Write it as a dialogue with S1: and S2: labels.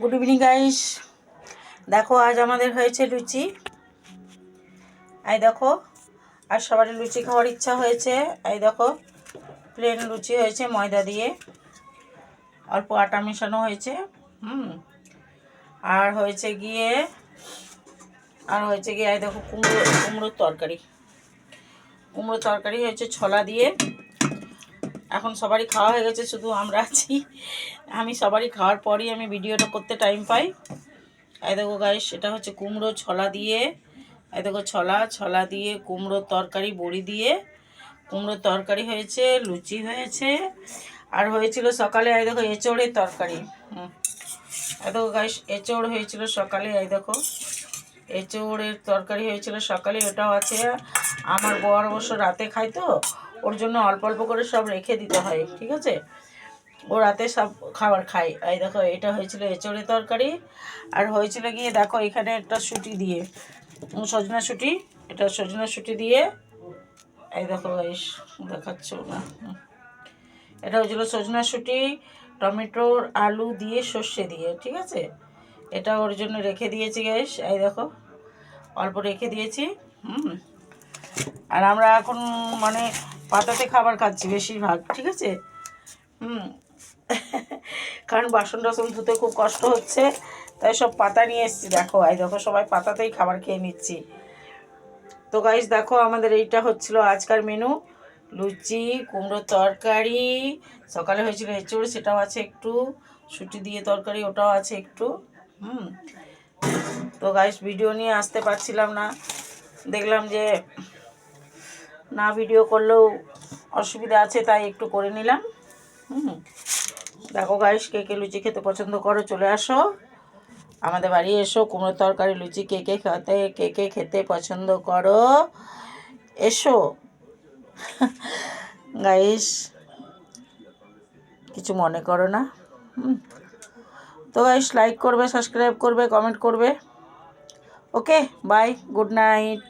S1: Good evening guys. দেখো আজ আমাদের হয়েছে লুচি। এই দেখো, আর সবারই লুচি খাওয়ার ইচ্ছা হয়েছে। এই দেখো, প্লেন লুচি হয়েছে ময়দা দিয়ে, অল্প আটা মেশানো হয়েছে। আর হয়েছে গিয়ে এই দেখো কুমড়োর তরকারি হয়েছে ছোলা দিয়ে। এখন সবারই খাওয়া হয়ে গেছে, শুধু আমরা আছি। আমি সবারই খাওয়ার পরই আমি ভিডিওটা করতে টাইম পাই। এই দেখো গাইস, এটা হচ্ছে কুমড়ো ছোলা দিয়ে। এই দেখো ছোলা দিয়ে কুমড়োর তরকারি, বড়ি দিয়ে কুমড়োর তরকারি হয়েছে, লুচি হয়েছে। আর হয়েছিল সকালে এই দেখো এঁচোড়ের তরকারি। এই দেখো গাইস, এঁচোড় হয়েছিল সকালে। এই দেখো এঁচোড়ের তরকারি হয়েছিল সকালে, ওটাও আছে। আমার বর অবশ্য রাতে খায়, তো ওর জন্য অল্প অল্প করে সব রেখে দিতে হয়, ঠিক আছে? ও রাতে সব খাবার খায়। এই দেখো, এটা হয়েছিল এঁচোড়ের তরকারি। আর হয়েছিল গিয়ে দেখো এখানে একটা শুঁটি দিয়ে, সজনা শুঁটি, এটা সজনা শুঁটি দিয়ে। এই দেখো গাইস, দেখাচ্ছ না, এটা হয়েছিল সজনা শুঁটি, টমেটোর আলু দিয়ে, সর্ষে দিয়ে, ঠিক আছে? এটা ওর জন্য রেখে দিয়েছি গাইস। এই দেখো, অল্প রেখে দিয়েছি। আর আমরা এখন মানে পাতাতে খাবার খাচ্ছি বেশিরভাগ, ঠিক আছে? কারণ বাসন টাসন ধুতে খুব কষ্ট হচ্ছে, তাই সব পাতা নিয়ে এসেছি। দেখো এই দেখো, সবাই পাতাতেই খাবার খেয়ে নিচ্ছি। তো গাইস দেখো, আমাদের এইটা হচ্ছিল আজকার মেনু, লুচি, কুমড়োর তরকারি। সকালে হয়েছিল এঁচুড়, সেটাও আছে একটু। শুঁটি দিয়ে তরকারি, ওটাও আছে একটু। তো গাইস, ভিডিও নিয়ে আসতে পারছিলাম না, দেখলাম যে না ভিডিও করলেও অসুবিধা আছে, তাই একটু করে নিলাম। দেখো গাইস, কে কে লুচি খেতে পছন্দ করো চলে আসো আমাদের বাড়ি, এসো। কুমড়োর তরকারি লুচি কে কে খেতে পছন্দ করো, এসো গাইস, কিছু মনে করো না। তো গাইস, লাইক করবে, সাবস্ক্রাইব করবে, কমেন্ট করবে। ওকে, বাই, গুড নাইট।